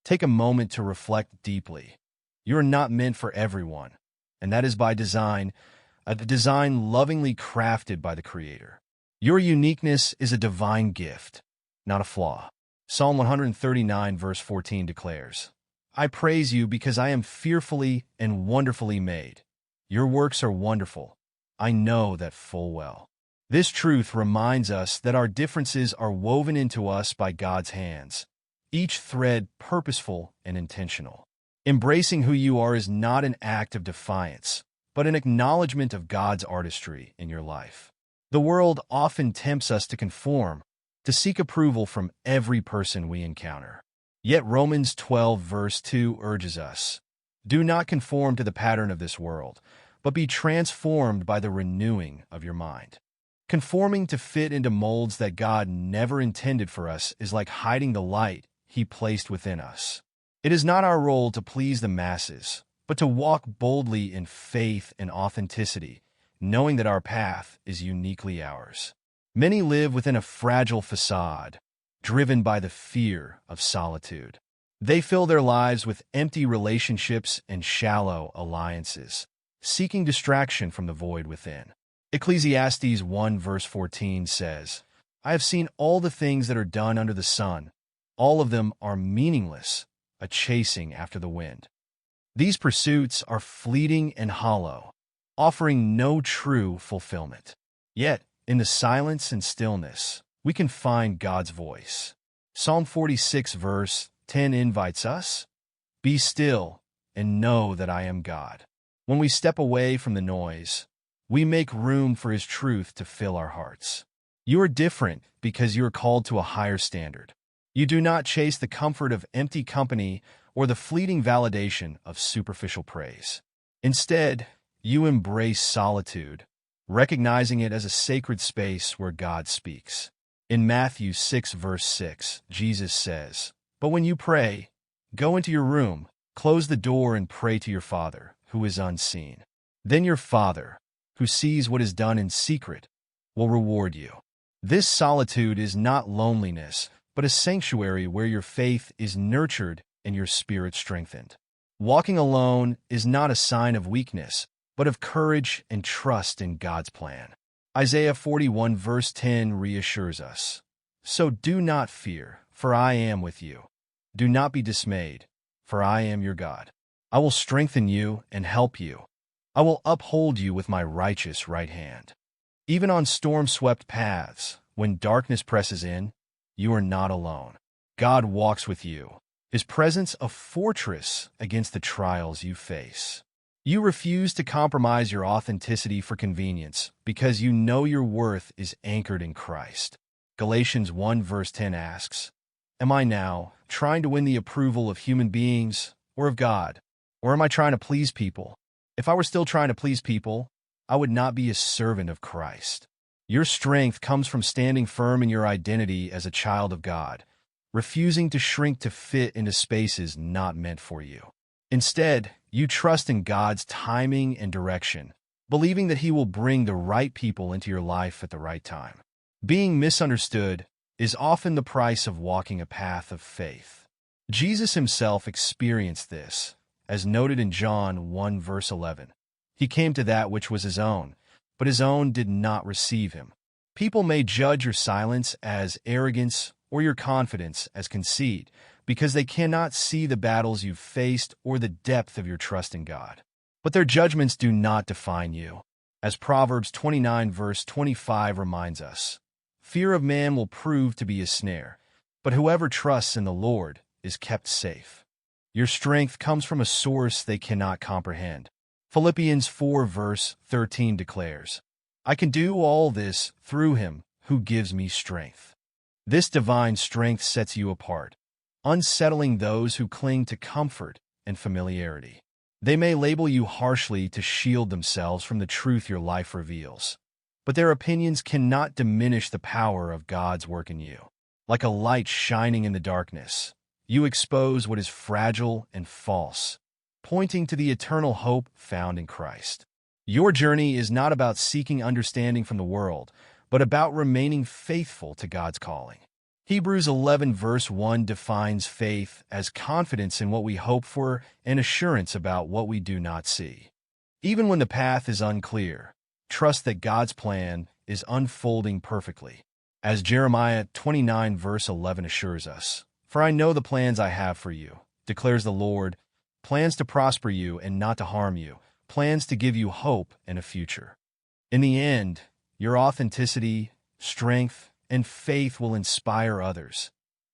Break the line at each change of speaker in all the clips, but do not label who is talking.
Take a moment to reflect deeply. You are not meant for everyone, and that is by design, a design lovingly crafted by the Creator. Your uniqueness is a divine gift, not a flaw. Psalm 139 verse 14 declares, I praise you because I am fearfully and wonderfully made. Your works are wonderful. I know that full well. This truth reminds us that our differences are woven into us by God's hands, each thread purposeful and intentional. Embracing who you are is not an act of defiance, but an acknowledgment of God's artistry in your life. The world often tempts us to conform, to seek approval from every person we encounter. Yet Romans 12 verse 2 urges us, do not conform to the pattern of this world, but be transformed by the renewing of your mind. Conforming to fit into molds that God never intended for us is like hiding the light He placed within us. It is not our role to please the masses, but to walk boldly in faith and authenticity, knowing that our path is uniquely ours. Many live within a fragile facade, driven by the fear of solitude. They fill their lives with empty relationships and shallow alliances, seeking distraction from the void within. Ecclesiastes 1 verse 14 says, I have seen all the things that are done under the sun. All of them are meaningless, a chasing after the wind. These pursuits are fleeting and hollow, offering no true fulfillment. Yet, in the silence and stillness, we can find God's voice. Psalm 46 verse 10 invites us, be still and know that I am God. When we step away from the noise, we make room for His truth to fill our hearts. You are different because you are called to a higher standard. You do not chase the comfort of empty company or the fleeting validation of superficial praise. Instead, you embrace solitude, recognizing it as a sacred space where God speaks. In Matthew 6 verse 6, Jesus says, but when you pray, go into your room, close the door and pray to your Father, who is unseen. Then your Father, who sees what is done in secret, will reward you. This solitude is not loneliness, but a sanctuary where your faith is nurtured and your spirit strengthened. Walking alone is not a sign of weakness, but of courage and trust in God's plan. Isaiah 41 verse 10 reassures us, so do not fear, for I am with you. Do not be dismayed, for I am your God. I will strengthen you and help you. I will uphold you with my righteous right hand. Even on storm-swept paths, when darkness presses in, you are not alone. God walks with you, His presence a fortress against the trials you face. You refuse to compromise your authenticity for convenience because you know your worth is anchored in Christ. Galatians 1 verse 10 asks, am I now trying to win the approval of human beings or of God? Or am I trying to please people? If I were still trying to please people, I would not be a servant of Christ. Your strength comes from standing firm in your identity as a child of God, refusing to shrink to fit into spaces not meant for you. Instead, you trust in God's timing and direction, believing that He will bring the right people into your life at the right time. Being misunderstood is often the price of walking a path of faith. Jesus Himself experienced this, as noted in John 1 verse 11. He came to that which was His own, but His own did not receive Him. People may judge your silence as arrogance or your confidence as conceit, because they cannot see the battles you've faced or the depth of your trust in God. But their judgments do not define you. As Proverbs 29 verse 25 reminds us, fear of man will prove to be a snare, but whoever trusts in the Lord is kept safe. Your strength comes from a source they cannot comprehend. Philippians 4 verse 13 declares, I can do all this through Him who gives me strength. This divine strength sets you apart, unsettling those who cling to comfort and familiarity. They may label you harshly to shield themselves from the truth your life reveals, but their opinions cannot diminish the power of God's work in you. Like a light shining in the darkness, you expose what is fragile and false, pointing to the eternal hope found in Christ. Your journey is not about seeking understanding from the world, but about remaining faithful to God's calling. Hebrews 11 verse 1 defines faith as confidence in what we hope for and assurance about what we do not see. Even when the path is unclear, trust that God's plan is unfolding perfectly. As Jeremiah 29 verse 11 assures us, "For I know the plans I have for you, declares the Lord, plans to prosper you and not to harm you, plans to give you hope and a future." In the end, your authenticity, strength, and faith will inspire others,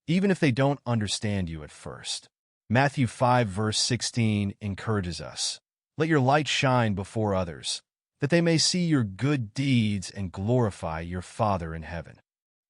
even if they don't understand you at first. Matthew 5 verse 16 encourages us, "Let your light shine before others, that they may see your good deeds and glorify your Father in heaven."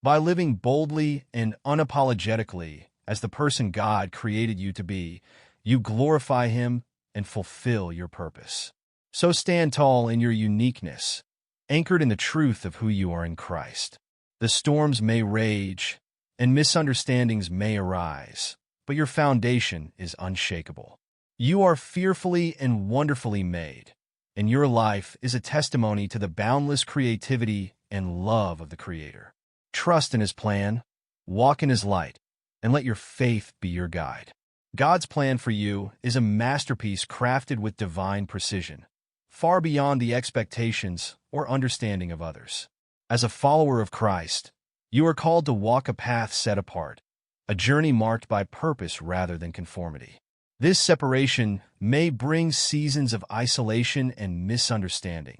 By living boldly and unapologetically as the person God created you to be, you glorify Him and fulfill your purpose. So stand tall in your uniqueness, anchored in the truth of who you are in Christ. The storms may rage, and misunderstandings may arise, but your foundation is unshakable. You are fearfully and wonderfully made, and your life is a testimony to the boundless creativity and love of the Creator. Trust in His plan, walk in His light, and let your faith be your guide. God's plan for you is a masterpiece crafted with divine precision, far beyond the expectations or understanding of others. As a follower of Christ, you are called to walk a path set apart, a journey marked by purpose rather than conformity. This separation may bring seasons of isolation and misunderstanding,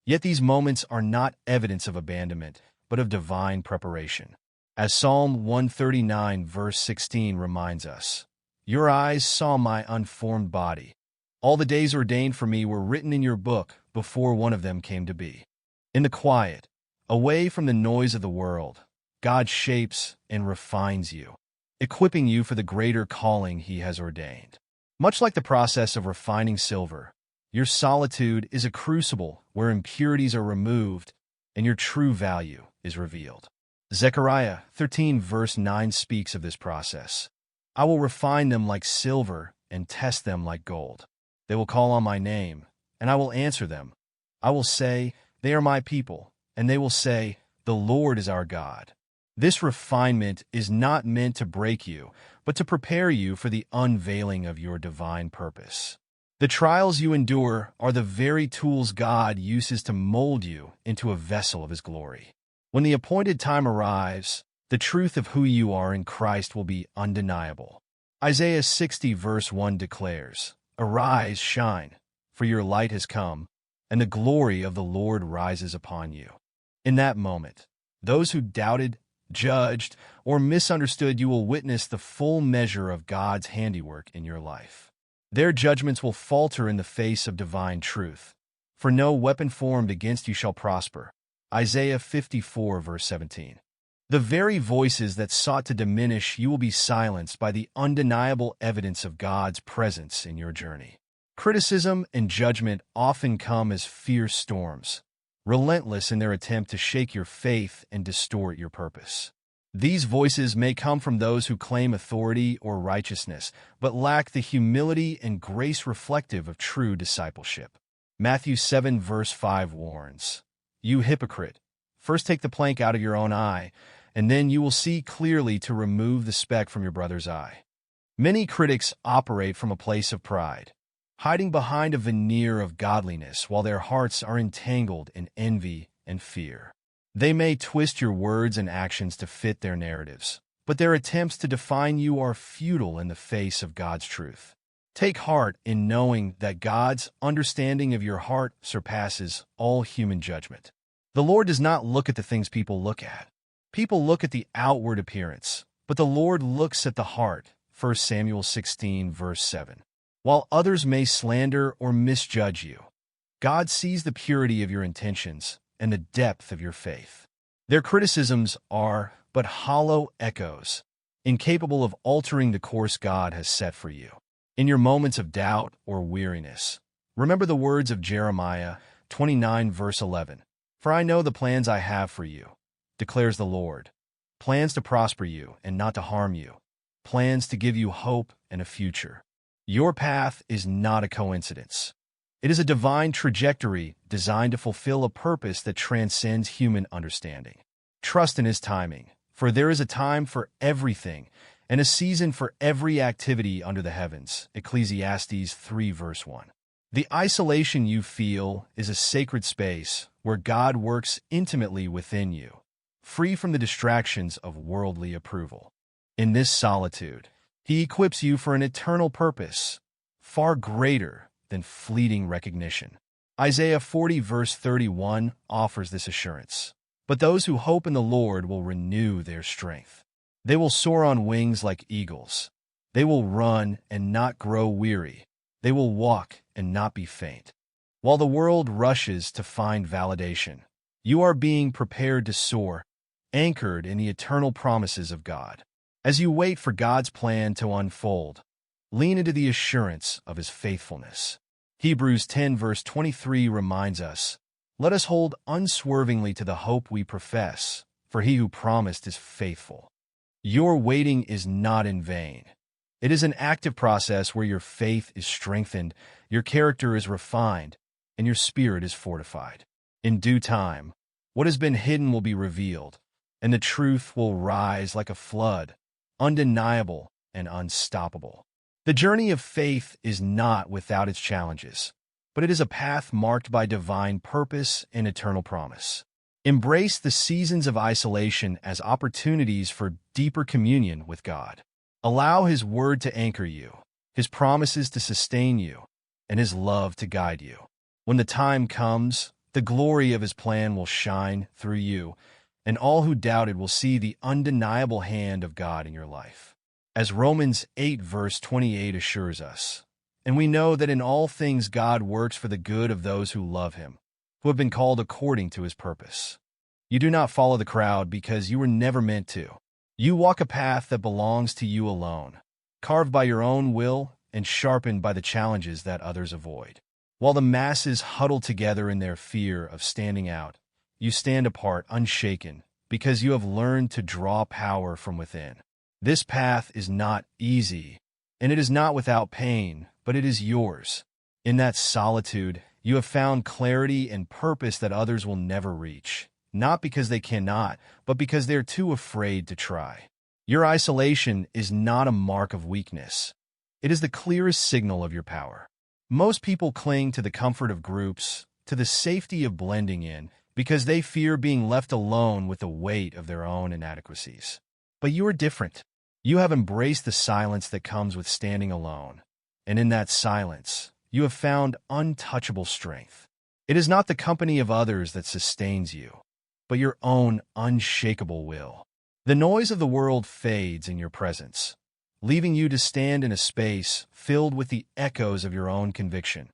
yet these moments are not evidence of abandonment, but of divine preparation. As Psalm 139 verse 16 reminds us, "Your eyes saw my unformed body. All the days ordained for me were written in your book before one of them came to be." In the quiet, away from the noise of the world, God shapes and refines you, equipping you for the greater calling He has ordained. Much like the process of refining silver, your solitude is a crucible where impurities are removed and your true value is revealed. Zechariah 13 verse 9 speaks of this process. "I will refine them like silver and test them like gold. They will call on my name, and I will answer them. I will say, 'They are my people,' and they will say, 'The Lord is our God.'" This refinement is not meant to break you, but to prepare you for the unveiling of your divine purpose. The trials you endure are the very tools God uses to mold you into a vessel of His glory. When the appointed time arrives, the truth of who you are in Christ will be undeniable. Isaiah 60 verse 1 declares, "Arise, shine, for your light has come, and the glory of the Lord rises upon you." In that moment, those who doubted, judged, or misunderstood you will witness the full measure of God's handiwork in your life. Their judgments will falter in the face of divine truth, for no weapon formed against you shall prosper. Isaiah 54 verse 17. The very voices that sought to diminish you will be silenced by the undeniable evidence of God's presence in your journey. Criticism and judgment often come as fierce storms, relentless in their attempt to shake your faith and distort your purpose. These voices may come from those who claim authority or righteousness, but lack the humility and grace reflective of true discipleship. Matthew 7 verse 5 warns, "You hypocrite, first take the plank out of your own eye, and then you will see clearly to remove the speck from your brother's eye." Many critics operate from a place of pride, hiding behind a veneer of godliness while their hearts are entangled in envy and fear. They may twist your words and actions to fit their narratives, but their attempts to define you are futile in the face of God's truth. Take heart in knowing that God's understanding of your heart surpasses all human judgment. The Lord does not look at the things people look at. People look at the outward appearance, but the Lord looks at the heart. 1 Samuel 16 verse 7. While others may slander or misjudge you, God sees the purity of your intentions and the depth of your faith. Their criticisms are but hollow echoes, incapable of altering the course God has set for you. In your moments of doubt or weariness, remember the words of Jeremiah 29 verse 11. "For I know the plans I have for you, declares the Lord, plans to prosper you and not to harm you, plans to give you hope and a future." Your path is not a coincidence. It is a divine trajectory designed to fulfill a purpose that transcends human understanding. Trust in His timing, For there is a time for everything, and a season for every activity under the heavens. Ecclesiastes 3 verse 1. The isolation you feel is a sacred space where God works intimately within you, free from the distractions of worldly approval. In this solitude, He equips you for an eternal purpose, far greater than fleeting recognition. Isaiah 40 verse 31 offers this assurance. But those who hope in the Lord will renew their strength. They will soar on wings like eagles. They will run and not grow weary. They will walk and not be faint. While the world rushes to find validation, you are being prepared to soar, anchored in the eternal promises of God. As you wait for God's plan to unfold, lean into the assurance of His faithfulness. Hebrews 10 verse 23 reminds us, "Let us hold unswervingly to the hope we profess, for He who promised is faithful." Your waiting is not in vain. It is an active process where your faith is strengthened, your character is refined, and your spirit is fortified. In due time, what has been hidden will be revealed, and the truth will rise like a flood, undeniable and unstoppable. The journey of faith is not without its challenges, but it is a path marked by divine purpose and eternal promise. Embrace the seasons of isolation as opportunities for deeper communion with God. Allow His word to anchor you, His promises to sustain you, and His love to guide you. When the time comes, the glory of His plan will shine through you, and all who doubted will see the undeniable hand of God in your life. As Romans 8 verse 28 assures us, "And we know that in all things God works for the good of those who love Him, who have been called according to His purpose." You do not follow the crowd because you were never meant to. You walk a path that belongs to you alone, carved by your own will and sharpened by the challenges that others avoid. While the masses huddle together in their fear of standing out, you stand apart unshaken because you have learned to draw power from within. This path is not easy, and it is not without pain, but it is yours. In that solitude, you have found clarity and purpose that others will never reach, not because they cannot, but because they are too afraid to try. Your isolation is not a mark of weakness. It is the clearest signal of your power. Most people cling to the comfort of groups, to the safety of blending in, because they fear being left alone with the weight of their own inadequacies. But you are different. You have embraced the silence that comes with standing alone, and in that silence, you have found untouchable strength. It is not the company of others that sustains you, but your own unshakable will. The noise of the world fades in your presence, leaving you to stand in a space filled with the echoes of your own conviction,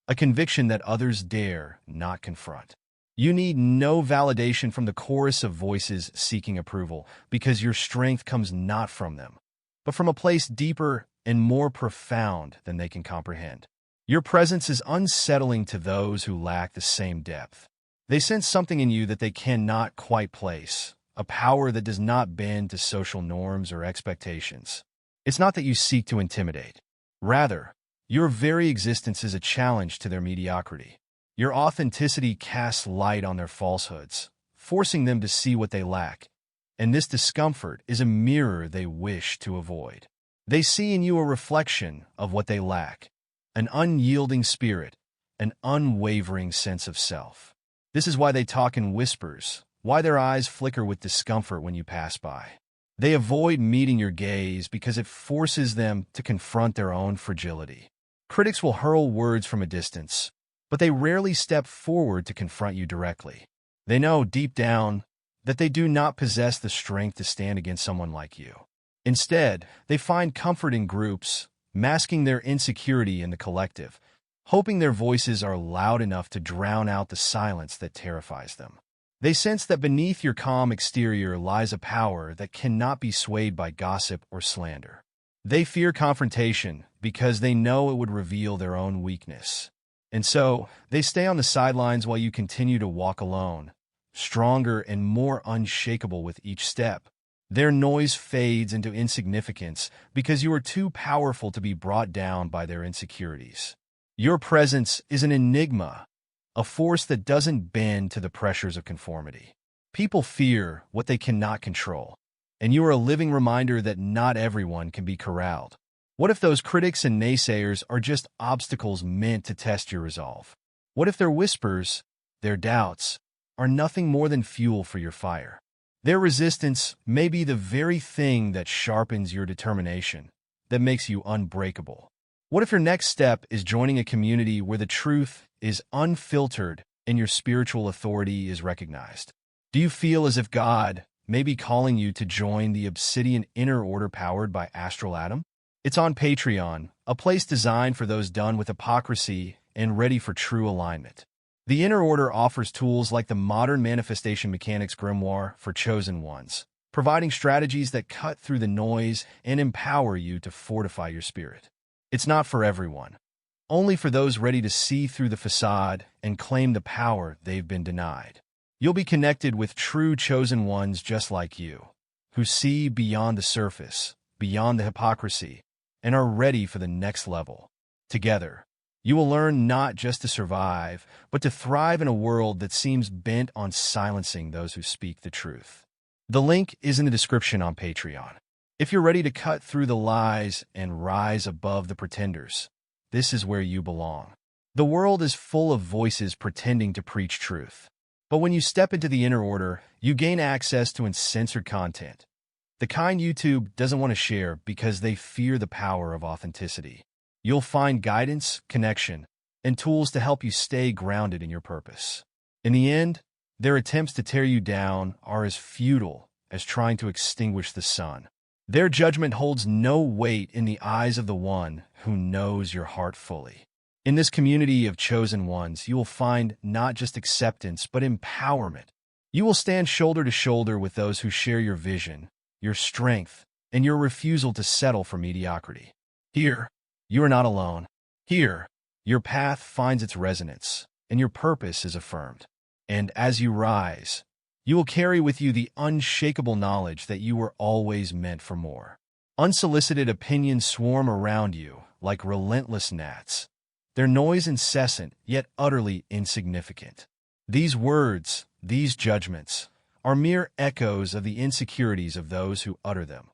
a conviction that others dare not confront. You need no validation from the chorus of voices seeking approval, because your strength comes not from them, but from a place deeper and more profound than they can comprehend. Your presence is unsettling to those who lack the same depth. They sense something in you that they cannot quite place, a power that does not bend to social norms or expectations. It's not that you seek to intimidate. Rather, your very existence is a challenge to their mediocrity. Your authenticity casts light on their falsehoods, forcing them to see what they lack, and this discomfort is a mirror they wish to avoid. They see in you a reflection of what they lack, an unyielding spirit, an unwavering sense of self. This is why they talk in whispers, why their eyes flicker with discomfort when you pass by. They avoid meeting your gaze because it forces them to confront their own fragility. Critics will hurl words from a distance, but they rarely step forward to confront you directly. They know deep down that they do not possess the strength to stand against someone like you. Instead, they find comfort in groups, masking their insecurity in the collective, hoping their voices are loud enough to drown out the silence that terrifies them. They sense that beneath your calm exterior lies a power that cannot be swayed by gossip or slander. They fear confrontation because they know it would reveal their own weakness. And so, they stay on the sidelines while you continue to walk alone, stronger and more unshakable with each step. Their noise fades into insignificance because you are too powerful to be brought down by their insecurities. Your presence is an enigma, a force that doesn't bend to the pressures of conformity. People fear what they cannot control, and you are a living reminder that not everyone can be corralled. What if those critics and naysayers are just obstacles meant to test your resolve? What if their whispers, their doubts, are nothing more than fuel for your fire? Their resistance may be the very thing that sharpens your determination, that makes you unbreakable. What if your next step is joining a community where the truth is unfiltered and your spiritual authority is recognized? Do you feel as if God may be calling you to join the Obsidian Inner Order powered by Astral Atom? It's on Patreon, a place designed for those done with hypocrisy and ready for true alignment. The Inner Order offers tools like the Modern Manifestation Mechanics Grimoire for chosen ones, providing strategies that cut through the noise and empower you to fortify your spirit. It's not for everyone, only for those ready to see through the facade and claim the power they've been denied. You'll be connected with true chosen ones just like you, who see beyond the surface, beyond the hypocrisy, and are ready for the next level. Together, you will learn not just to survive, but to thrive in a world that seems bent on silencing those who speak the truth. The link is in the description on Patreon. If you're ready to cut through the lies and rise above the pretenders, this is where you belong. The world is full of voices pretending to preach truth. But when you step into the Inner Order, you gain access to uncensored content, the kind YouTube doesn't want to share because they fear the power of authenticity. You'll find guidance, connection, and tools to help you stay grounded in your purpose. In the end, their attempts to tear you down are as futile as trying to extinguish the sun. Their judgment holds no weight in the eyes of the one who knows your heart fully. In this community of chosen ones, you will find not just acceptance, but empowerment. You will stand shoulder to shoulder with those who share your vision, your strength, and your refusal to settle for mediocrity. Here, you are not alone. Here, your path finds its resonance, and your purpose is affirmed. And as you rise, you will carry with you the unshakable knowledge that you were always meant for more. Unsolicited opinions swarm around you like relentless gnats, their noise incessant yet utterly insignificant. These words, these judgments, are mere echoes of the insecurities of those who utter them.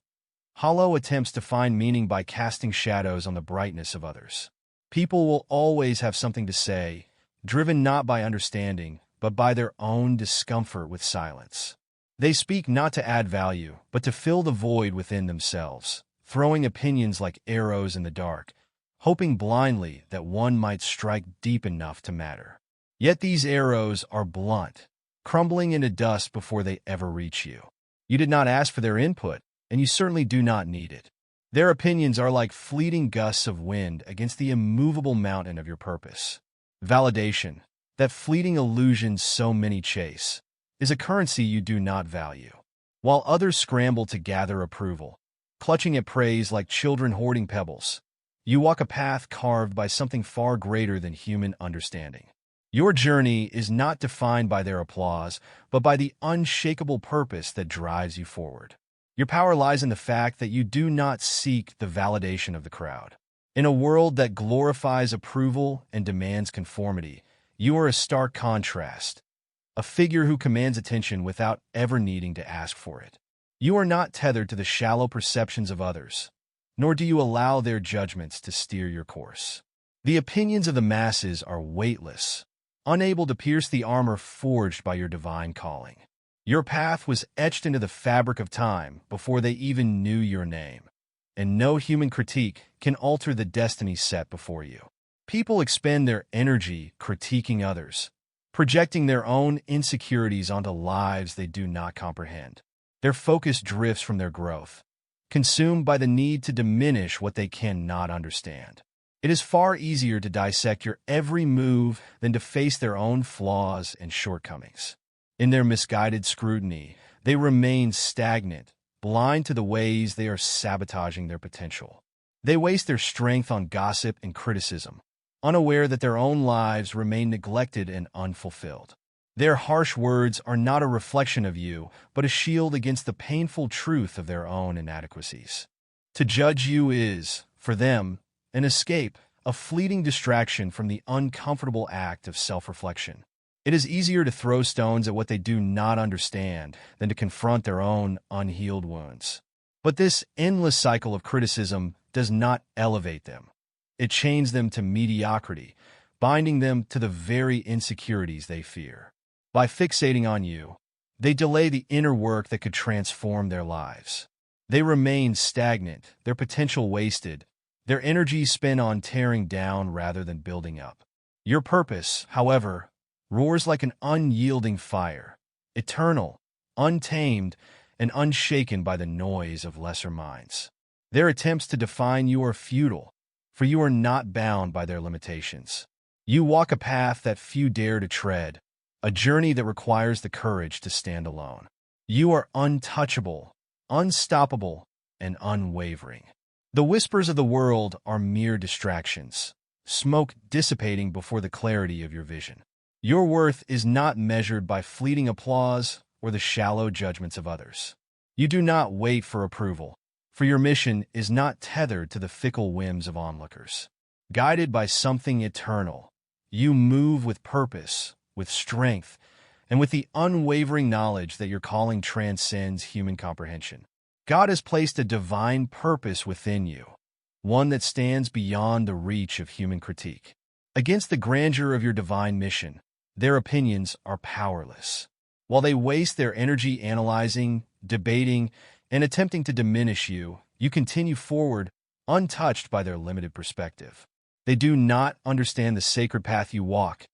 Hollow attempts to find meaning by casting shadows on the brightness of others. People will always have something to say, driven not by understanding, but by their own discomfort with silence. They speak not to add value, but to fill the void within themselves, throwing opinions like arrows in the dark, hoping blindly that one might strike deep enough to matter. Yet these arrows are blunt, crumbling into dust before they ever reach you. You did not ask for their input, and you certainly do not need it. Their opinions are like fleeting gusts of wind against the immovable mountain of your purpose. Validation, that fleeting illusion so many chase, is a currency you do not value. While others scramble to gather approval, clutching at praise like children hoarding pebbles, you walk a path carved by something far greater than human understanding. Your journey is not defined by their applause, but by the unshakable purpose that drives you forward. Your power lies in the fact that you do not seek the validation of the crowd. In a world that glorifies approval and demands conformity, you are a stark contrast, a figure who commands attention without ever needing to ask for it. You are not tethered to the shallow perceptions of others, nor do you allow their judgments to steer your course. The opinions of the masses are weightless, unable to pierce the armor forged by your divine calling. Your path was etched into the fabric of time before they even knew your name, and no human critique can alter the destiny set before you. People expend their energy critiquing others, projecting their own insecurities onto lives they do not comprehend. Their focus drifts from their growth, consumed by the need to diminish what they cannot understand. It is far easier to dissect your every move than to face their own flaws and shortcomings. In their misguided scrutiny, they remain stagnant, blind to the ways they are sabotaging their potential. They waste their strength on gossip and criticism, unaware that their own lives remain neglected and unfulfilled. Their harsh words are not a reflection of you, but a shield against the painful truth of their own inadequacies. To judge you is, for them, an escape, a fleeting distraction from the uncomfortable act of self-reflection. It is easier to throw stones at what they do not understand than to confront their own unhealed wounds. But this endless cycle of criticism does not elevate them. It chains them to mediocrity, binding them to the very insecurities they fear. By fixating on you, they delay the inner work that could transform their lives. They remain stagnant, their potential wasted, their energy spent on tearing down rather than building up. Your purpose, however, roars like an unyielding fire, eternal, untamed, and unshaken by the noise of lesser minds. Their attempts to define you are futile, for you are not bound by their limitations. You walk a path that few dare to tread, a journey that requires the courage to stand alone. You are untouchable, unstoppable, and unwavering. The whispers of the world are mere distractions, smoke dissipating before the clarity of your vision. Your worth is not measured by fleeting applause or the shallow judgments of others. You do not wait for approval, for your mission is not tethered to the fickle whims of onlookers. Guided by something eternal, you move with purpose, with strength, and with the unwavering knowledge that your calling transcends human comprehension. God has placed a divine purpose within you, one that stands beyond the reach of human critique. Against the grandeur of your divine mission, their opinions are powerless. While they waste their energy analyzing, debating, and attempting to diminish you, you continue forward, untouched by their limited perspective. They do not understand the sacred path you walk,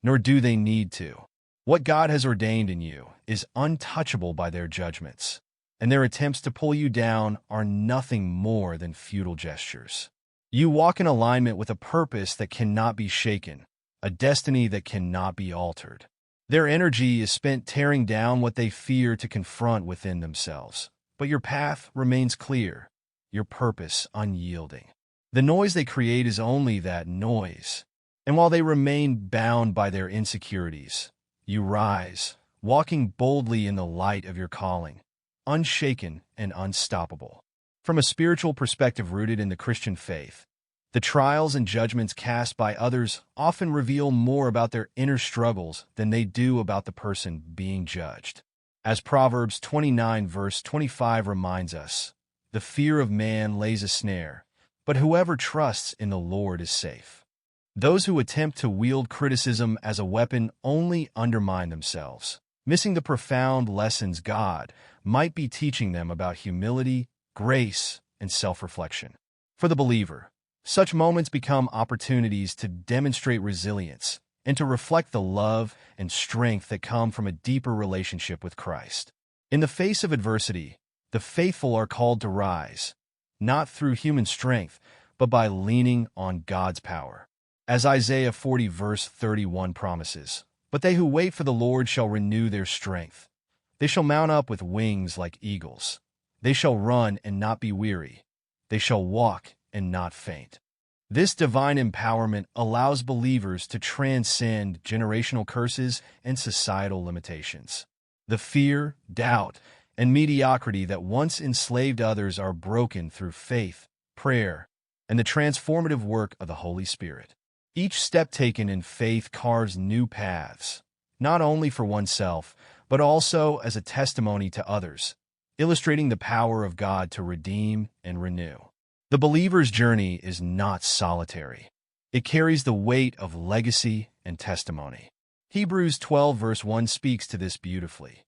nor do they need to. What God has ordained in you is untouchable by their judgments, and their attempts to pull you down are nothing more than futile gestures. You walk in alignment with a purpose that cannot be shaken, a destiny that cannot be altered. Their energy is spent tearing down what they fear to confront within themselves, but your path remains clear, your purpose unyielding. The noise they create is only that noise, and while they remain bound by their insecurities, you rise, walking boldly in the light of your calling, unshaken and unstoppable. From a spiritual perspective rooted in the Christian faith, the trials and judgments cast by others often reveal more about their inner struggles than they do about the person being judged. As Proverbs 29 verse 25 reminds us, the fear of man lays a snare, but whoever trusts in the Lord is safe. Those who attempt to wield criticism as a weapon only undermine themselves, missing the profound lessons God might be teaching them about humility, grace, and self-reflection. For the believer, such moments become opportunities to demonstrate resilience and to reflect the love and strength that come from a deeper relationship with Christ. In the face of adversity, the faithful are called to rise, not through human strength, but by leaning on God's power. As Isaiah 40 verse 31 promises, "But they who wait for the Lord shall renew their strength. They shall mount up with wings like eagles. They shall run and not be weary. They shall walk and not faint." This divine empowerment allows believers to transcend generational curses and societal limitations. The fear, doubt, and mediocrity that once enslaved others are broken through faith, prayer, and the transformative work of the Holy Spirit. Each step taken in faith carves new paths, not only for oneself, but also as a testimony to others, illustrating the power of God to redeem and renew. The believer's journey is not solitary. It carries the weight of legacy and testimony. Hebrews 12 verse 1 speaks to this beautifully.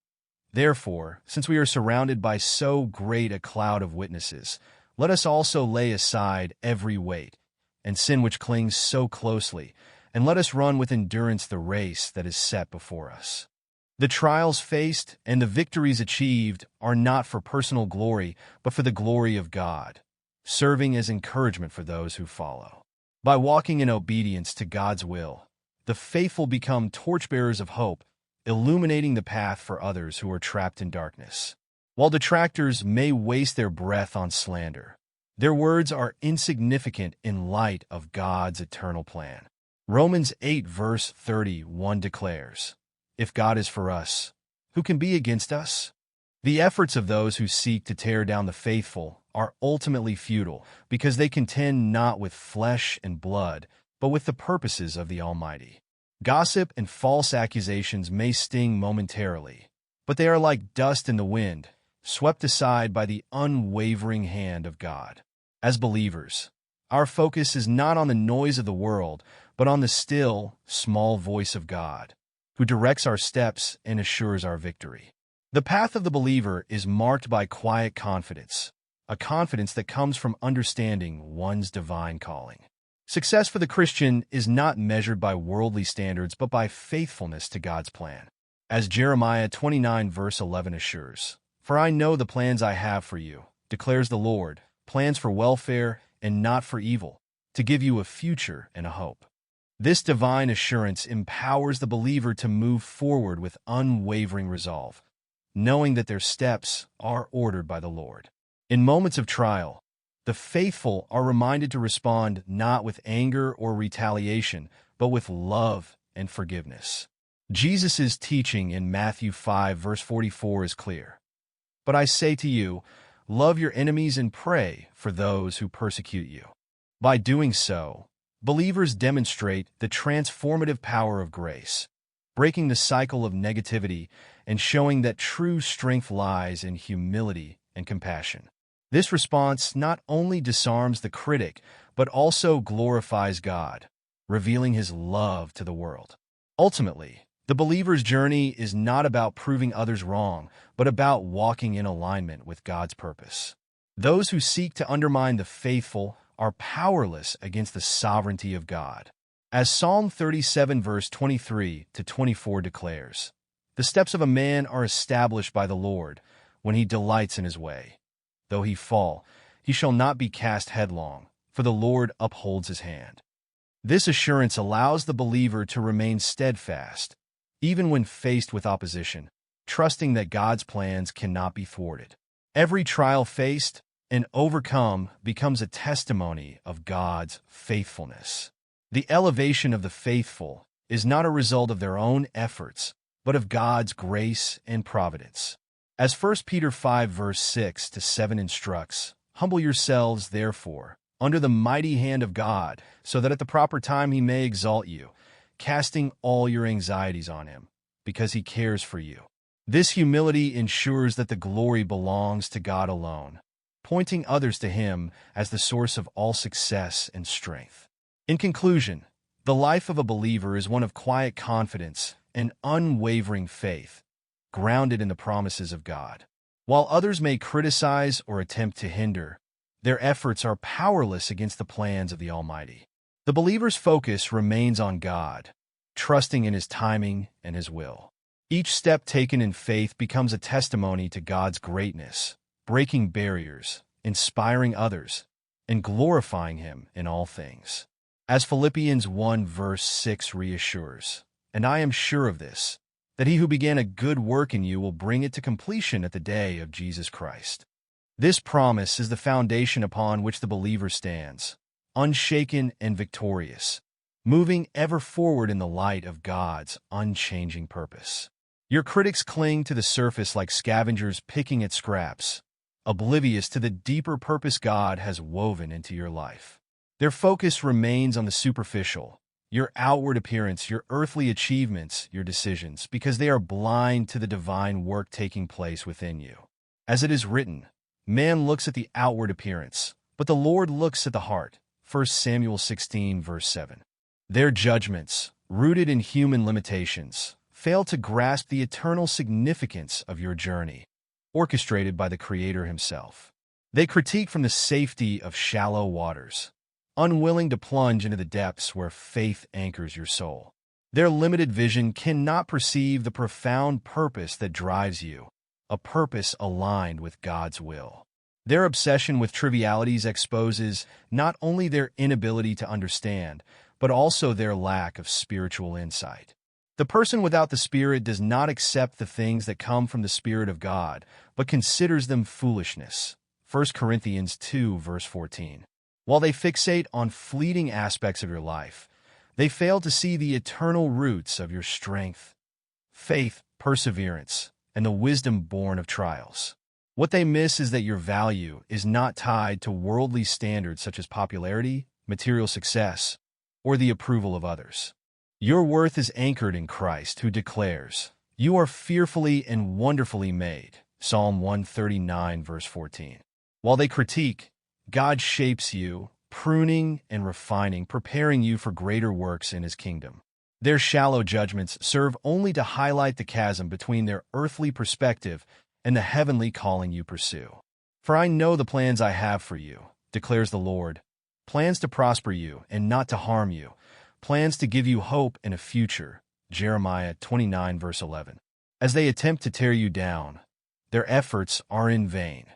Therefore, since we are surrounded by so great a cloud of witnesses, let us also lay aside every weight and sin which clings so closely, and let us run with endurance the race that is set before us. The trials faced and the victories achieved are not for personal glory, but for the glory of God, serving as encouragement for those who follow. By walking in obedience to God's will, the faithful become torchbearers of hope, illuminating the path for others who are trapped in darkness. While detractors may waste their breath on slander, their words are insignificant in light of God's eternal plan. Romans 8 verse 31 declares, "If God is for us, who can be against us?" The efforts of those who seek to tear down the faithful are ultimately futile because they contend not with flesh and blood, but with the purposes of the Almighty. Gossip and false accusations may sting momentarily, but they are like dust in the wind, swept aside by the unwavering hand of God. As believers, our focus is not on the noise of the world, but on the still, small voice of God, who directs our steps and assures our victory. The path of the believer is marked by quiet confidence, a confidence that comes from understanding one's divine calling. Success for the Christian is not measured by worldly standards, but by faithfulness to God's plan. As Jeremiah 29 verse 11 assures, "For I know the plans I have for you, declares the Lord, plans for welfare and not for evil, to give you a future and a hope." This divine assurance empowers the believer to move forward with unwavering resolve, knowing that their steps are ordered by the Lord. In moments of trial, the faithful are reminded to respond not with anger or retaliation, but with love and forgiveness. Jesus' teaching in Matthew 5 verse 44 is clear. "But I say to you, love your enemies and pray for those who persecute you." By doing so, believers demonstrate the transformative power of grace, breaking the cycle of negativity and showing that true strength lies in humility and compassion. This response not only disarms the critic, but also glorifies God, revealing His love to the world. Ultimately, the believer's journey is not about proving others wrong, but about walking in alignment with God's purpose. Those who seek to undermine the faithful are powerless against the sovereignty of God. As Psalm 37 verse 23 to 24 declares, "The steps of a man are established by the Lord when he delights in his way. Though he fall, he shall not be cast headlong, for the Lord upholds his hand." This assurance allows the believer to remain steadfast, even when faced with opposition, trusting that God's plans cannot be thwarted. Every trial faced and overcome becomes a testimony of God's faithfulness. The elevation of the faithful is not a result of their own efforts, but of God's grace and providence. As 1 Peter 5 verse 6 to 7 instructs, "Humble yourselves, therefore, under the mighty hand of God, so that at the proper time He may exalt you, casting all your anxieties on Him, because He cares for you." This humility ensures that the glory belongs to God alone, pointing others to Him as the source of all success and strength. In conclusion, the life of a believer is one of quiet confidence and unwavering faith, grounded in the promises of God. While others may criticize or attempt to hinder, their efforts are powerless against the plans of the Almighty. The believer's focus remains on God, trusting in His timing and His will. Each step taken in faith becomes a testimony to God's greatness, breaking barriers, inspiring others, and glorifying Him in all things. As Philippians 1 verse 6 reassures, "And I am sure of this, that He who began a good work in you will bring it to completion at the day of Jesus Christ." This promise is the foundation upon which the believer stands, unshaken and victorious, moving ever forward in the light of God's unchanging purpose. Your critics cling to the surface like scavengers picking at scraps, oblivious to the deeper purpose God has woven into your life. Their focus remains on the superficial, your outward appearance, your earthly achievements, your decisions, because they are blind to the divine work taking place within you. As it is written, "Man looks at the outward appearance, but the Lord looks at the heart." 1 Samuel 16 verse 7. Their judgments, rooted in human limitations, fail to grasp the eternal significance of your journey, orchestrated by the Creator Himself. They critique from the safety of shallow waters, unwilling to plunge into the depths where faith anchors your soul. Their limited vision cannot perceive the profound purpose that drives you, a purpose aligned with God's will. Their obsession with trivialities exposes not only their inability to understand, but also their lack of spiritual insight. The person without the Spirit does not accept the things that come from the Spirit of God, but considers them foolishness. 1 Corinthians 2 verse 14. While they fixate on fleeting aspects of your life, they fail to see the eternal roots of your strength, faith, perseverance, and the wisdom born of trials. What they miss is that your value is not tied to worldly standards such as popularity, material success, or the approval of others. Your worth is anchored in Christ, who declares, "You are fearfully and wonderfully made." Psalm 139, verse 14. While they critique, God shapes you, pruning and refining, preparing you for greater works in His kingdom. Their shallow judgments serve only to highlight the chasm between their earthly perspective and the heavenly calling you pursue. "For I know the plans I have for you," declares the Lord, "plans to prosper you and not to harm you, plans to give you hope and a future." Jeremiah 29, verse 11. As they attempt to tear you down, their efforts are in vain,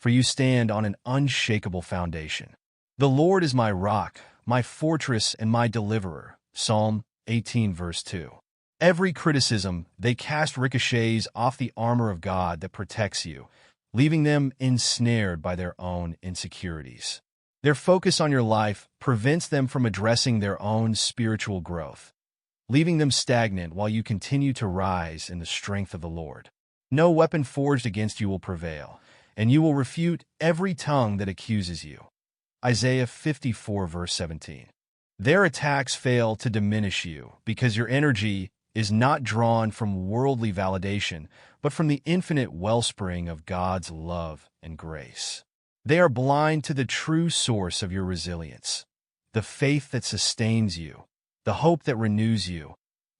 for you stand on an unshakable foundation. "The Lord is my rock, my fortress, and my deliverer." Psalm 18, verse 2. Every criticism they cast ricochets off the armor of God that protects you, leaving them ensnared by their own insecurities. Their focus on your life prevents them from addressing their own spiritual growth, leaving them stagnant while you continue to rise in the strength of the Lord. No weapon forged against you will prevail, and you will refute every tongue that accuses you. Isaiah 54, verse 17. Their attacks fail to diminish you because your energy is not drawn from worldly validation, but from the infinite wellspring of God's love and grace. They are blind to the true source of your resilience, the faith that sustains you, the hope that renews you,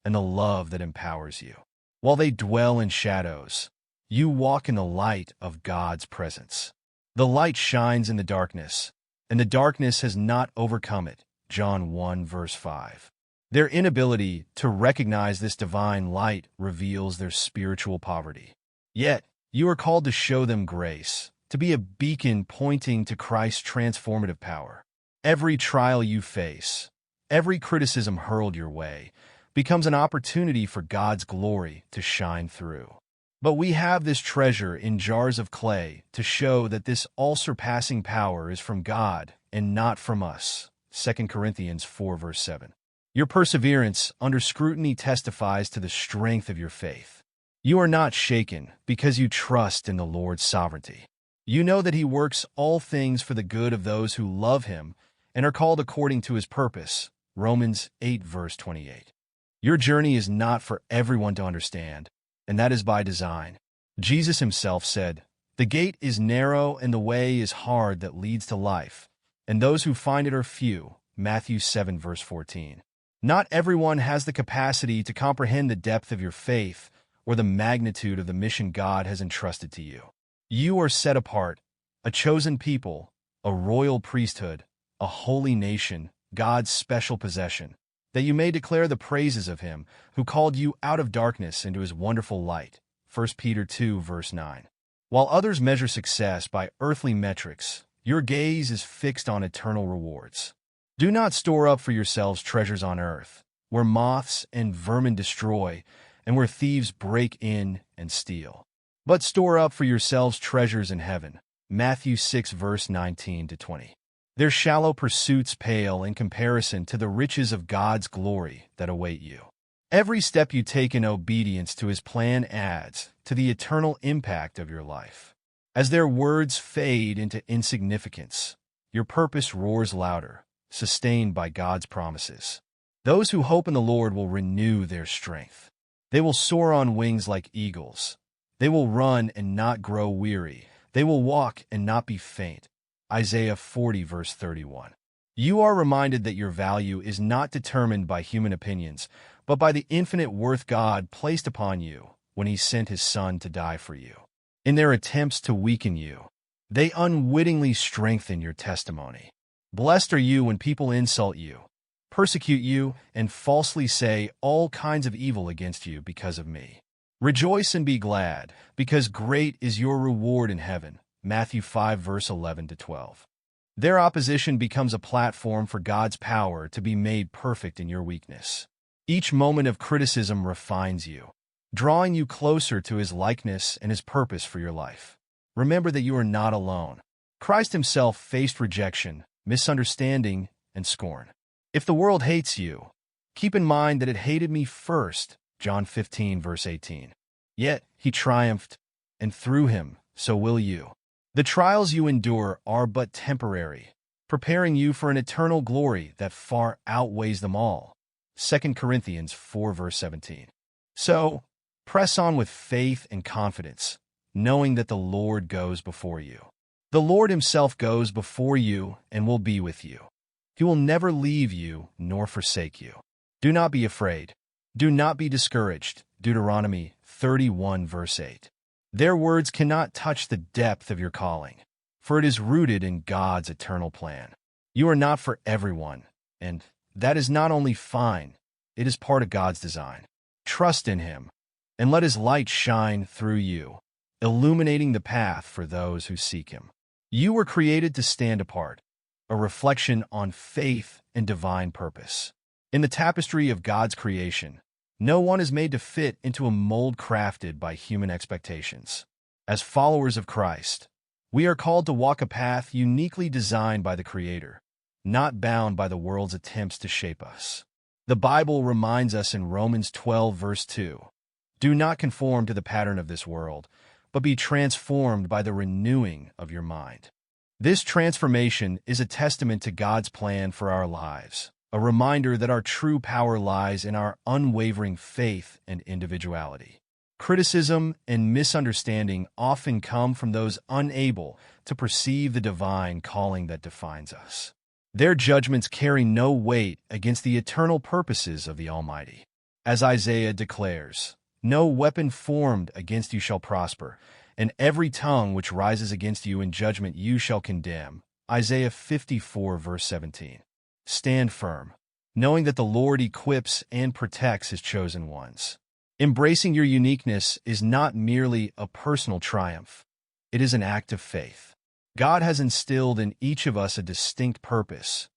and the love that empowers you. While they dwell in shadows, you walk in the light of God's presence. The light shines in the darkness, and the darkness has not overcome it. John 1, verse 5. Their inability to recognize this divine light reveals their spiritual poverty. Yet, you are called to show them grace, to be a beacon pointing to Christ's transformative power. Every trial you face, every criticism hurled your way, becomes an opportunity for God's glory to shine through. But we have this treasure in jars of clay to show that this all-surpassing power is from God and not from us. 2 Corinthians 4, verse 7. Your perseverance under scrutiny testifies to the strength of your faith. You are not shaken because you trust in the Lord's sovereignty. You know that He works all things for the good of those who love Him and are called according to His purpose. Romans 8, verse 28. Your journey is not for everyone to understand, and that is by design. Jesus Himself said, "The gate is narrow and the way is hard that leads to life, and those who find it are few." Matthew 7, verse 14. Not everyone has the capacity to comprehend the depth of your faith or the magnitude of the mission God has entrusted to you. You are set apart, a chosen people, a royal priesthood, a holy nation, God's special possession, that you may declare the praises of Him who called you out of darkness into His wonderful light. 1 Peter 2, verse 9. While others measure success by earthly metrics, your gaze is fixed on eternal rewards. Do not store up for yourselves treasures on earth, where moths and vermin destroy, and where thieves break in and steal. But store up for yourselves treasures in heaven. Matthew 6, verse 19 to 20. Their shallow pursuits pale in comparison to the riches of God's glory that await you. Every step you take in obedience to His plan adds to the eternal impact of your life. As their words fade into insignificance, your purpose roars louder, sustained by God's promises. Those who hope in the Lord will renew their strength. They will soar on wings like eagles. They will run and not grow weary. They will walk and not be faint. Isaiah 40, verse 31. You are reminded that your value is not determined by human opinions, but by the infinite worth God placed upon you when He sent His Son to die for you. In their attempts to weaken you, they unwittingly strengthen your testimony. Blessed are you when people insult you, persecute you, and falsely say all kinds of evil against you because of me. Rejoice and be glad, because great is your reward in heaven. Matthew 5, verse 11 to 12. Their opposition becomes a platform for God's power to be made perfect in your weakness. Each moment of criticism refines you, drawing you closer to His likeness and His purpose for your life. Remember that you are not alone. Christ Himself faced rejection, misunderstanding, and scorn. If the world hates you, keep in mind that it hated me first. John 15, verse 18. Yet He triumphed, and through Him, so will you. The trials you endure are but temporary, preparing you for an eternal glory that far outweighs them all. 2 Corinthians 4 verse 17. So, press on with faith and confidence, knowing that the Lord goes before you. The Lord himself goes before you and will be with you. He will never leave you nor forsake you. Do not be afraid. Do not be discouraged. Deuteronomy 31 verse 8. Their words cannot touch the depth of your calling, for it is rooted in God's eternal plan. You are not for everyone, and that is not only fine, it is part of God's design. Trust in him, and let his light shine through you, illuminating the path for those who seek him. You were created to stand apart, a reflection on faith and divine purpose. In the tapestry of God's creation, no one is made to fit into a mold crafted by human expectations. As followers of Christ, we are called to walk a path uniquely designed by the Creator, not bound by the world's attempts to shape us. The Bible reminds us in Romans 12 verse 2, "Do not conform to the pattern of this world, but be transformed by the renewing of your mind." This transformation is a testament to God's plan for our lives, a reminder that our true power lies in our unwavering faith and individuality. Criticism and misunderstanding often come from those unable to perceive the divine calling that defines us. Their judgments carry no weight against the eternal purposes of the Almighty. As Isaiah declares, "No weapon formed against you shall prosper, and every tongue which rises against you in judgment you shall condemn." Isaiah 54 verse 17. Stand firm, knowing that the Lord equips and protects his chosen ones. Embracing your uniqueness is not merely a personal triumph. It is an act of faith. God has instilled in each of us a distinct purpose,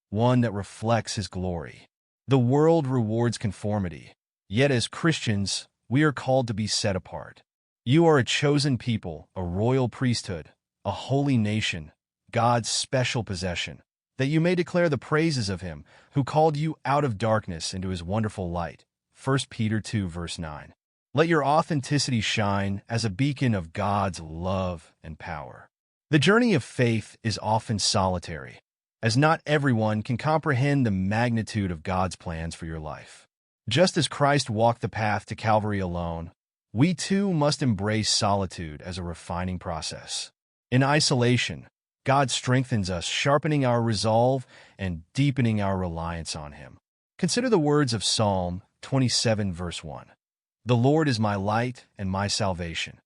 one that reflects his glory. The world rewards conformity, yet as Christians, we are called to be set apart. You are a chosen people, a royal priesthood, a holy nation, God's special possession, that you may declare the praises of him who called you out of darkness into his wonderful light. 1 Peter 2 verse 9. Let your authenticity shine as a beacon of God's love and power. The journey of faith is often solitary, as not everyone can comprehend the magnitude of God's plans for your life. Just as Christ walked the path to Calvary alone, we too must embrace solitude as a refining process. In isolation, God strengthens us, sharpening our resolve and deepening our reliance on him. Consider the words of Psalm 27 verse 1. "The Lord is my light and my salvation.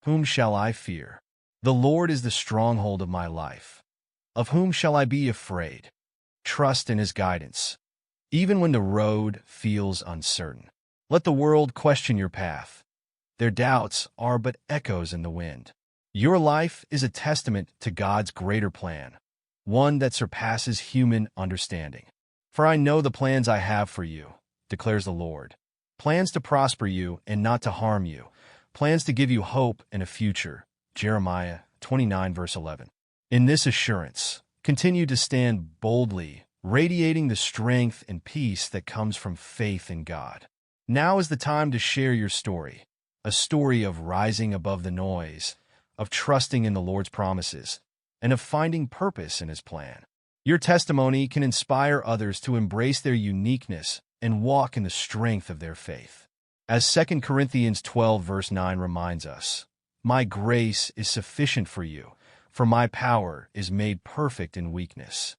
Whom shall I fear? The Lord is the stronghold of my life. Of whom shall I be afraid?" Trust in his guidance, even when the road feels uncertain. Let the world question your path. Their doubts are but echoes in the wind. Your life is a testament to God's greater plan, one that surpasses human understanding. "For I know the plans I have for you," declares the Lord. "Plans to prosper you and not to harm you. Plans to give you hope and a future." Jeremiah 29 verse 11. In this assurance, continue to stand boldly, radiating the strength and peace that comes from faith in God. Now is the time to share your story, a story of rising above the noise, of trusting in the Lord's promises, and of finding purpose in his plan. Your testimony can inspire others to embrace their uniqueness and walk in the strength of their faith. As 2 Corinthians 12 verse 9 reminds us, "My grace is sufficient for you, for my power is made perfect in weakness."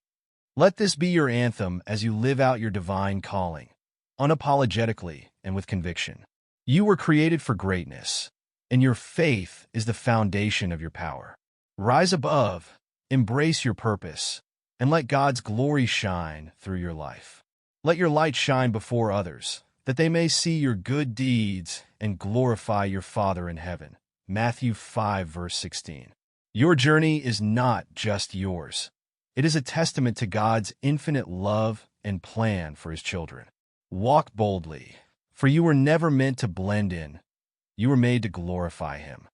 Let this be your anthem as you live out your divine calling, unapologetically and with conviction. You were created for greatness, and your faith is the foundation of your power. Rise above, embrace your purpose, and let God's glory shine through your life. Let your light shine before others, that they may see your good deeds and glorify your Father in heaven. Matthew 5 verse 16. Your journey is not just yours. It is a testament to God's infinite love and plan for his children. Walk boldly, for you were never meant to blend in. You were made to glorify him.